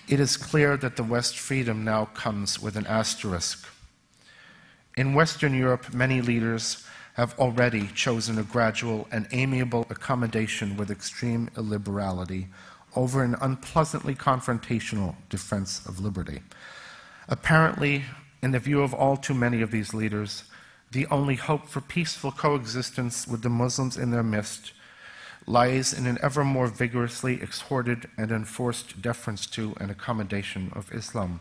it is clear that the West's freedom now comes with an asterisk. In Western Europe, many leaders have already chosen a gradual and amiable accommodation with extreme illiberality over an unpleasantly confrontational defense of liberty. Apparently, in the view of all too many of these leaders, the only hope for peaceful coexistence with the Muslims in their midst lies in an ever more vigorously exhorted and enforced deference to and accommodation of Islam.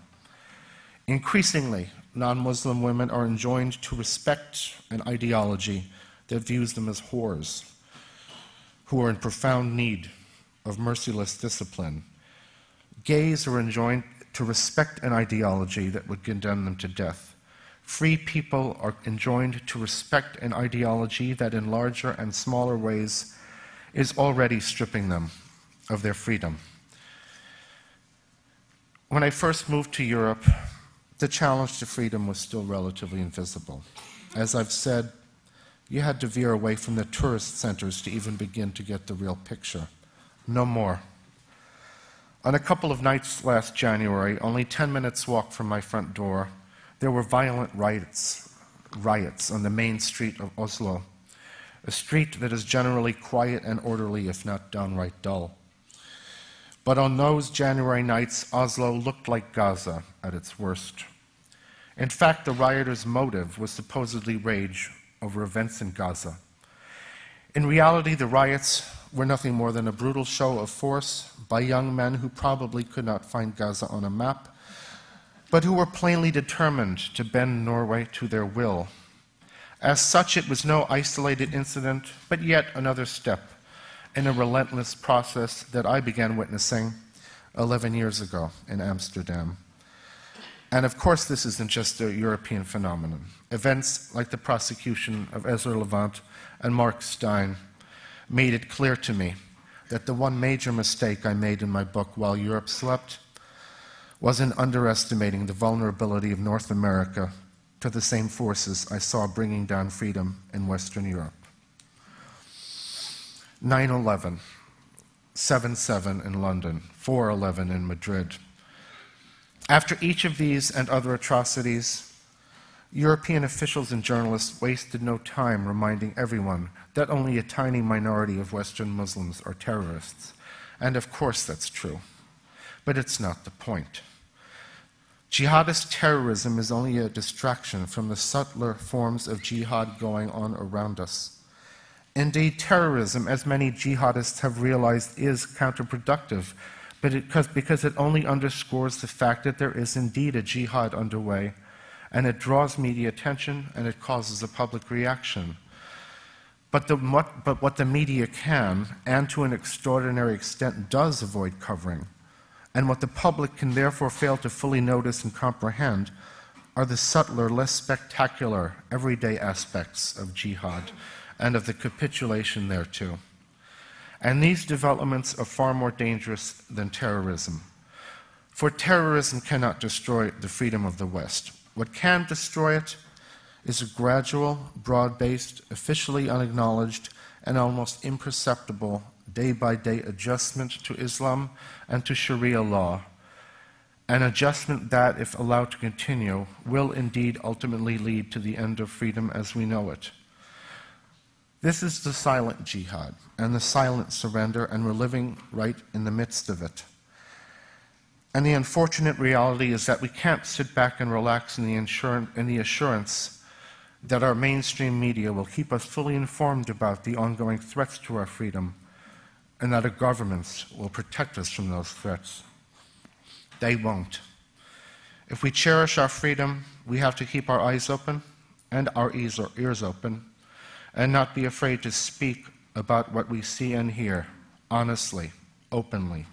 Increasingly, non-Muslim women are enjoined to respect an ideology that views them as whores, who are in profound need of merciless discipline. Gays are enjoined to respect an ideology that would condemn them to death. Free people are enjoined to respect an ideology that in larger and smaller ways is already stripping them of their freedom. When I first moved to Europe, the challenge to freedom was still relatively invisible. As I've said, you had to veer away from the tourist centers to even begin to get the real picture. No more. On a couple of nights last January, only 10 minutes walk from my front door, there were violent riots on the main street of Oslo, a street that is generally quiet and orderly, if not downright dull. But on those January nights, Oslo looked like Gaza at its worst. In fact, the rioters' motive was supposedly rage over events in Gaza. In reality, the riots were nothing more than a brutal show of force by young men who probably could not find Gaza on a map, but who were plainly determined to bend Norway to their will. As such, it was no isolated incident, but yet another step in a relentless process that I began witnessing 11 years ago in Amsterdam. And of course, this isn't just a European phenomenon. Events like the prosecution of Ezra Levant and Mark Stein made it clear to me that the one major mistake I made in my book, While Europe Slept, was in underestimating the vulnerability of North America to the same forces I saw bringing down freedom in Western Europe. 9/11, 7/7 in London, 4/11 in Madrid. After each of these and other atrocities, European officials and journalists wasted no time reminding everyone that only a tiny minority of Western Muslims are terrorists. And of course that's true. But it's not the point. Jihadist terrorism is only a distraction from the subtler forms of jihad going on around us. Indeed, terrorism, as many jihadists have realized, is counterproductive, because it only underscores the fact that there is indeed a jihad underway, and it draws media attention and it causes a public reaction. But what the media can, and to an extraordinary extent does avoid covering, and what the public can therefore fail to fully notice and comprehend, are the subtler, less spectacular, everyday aspects of jihad and of the capitulation thereto. And these developments are far more dangerous than terrorism. For terrorism cannot destroy the freedom of the West. What can destroy it is a gradual, broad-based, officially unacknowledged, and almost imperceptible day-by-day adjustment to Islam and to Sharia law, an adjustment that, if allowed to continue, will indeed ultimately lead to the end of freedom as we know it. This is the silent jihad and the silent surrender, and we're living right in the midst of it. And the unfortunate reality is that we can't sit back and relax in the assurance that our mainstream media will keep us fully informed about the ongoing threats to our freedom, and that our governments will protect us from those threats. They won't. If we cherish our freedom, we have to keep our eyes open and our ears open, and not be afraid to speak about what we see and hear honestly, openly,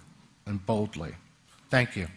and boldly. Thank you.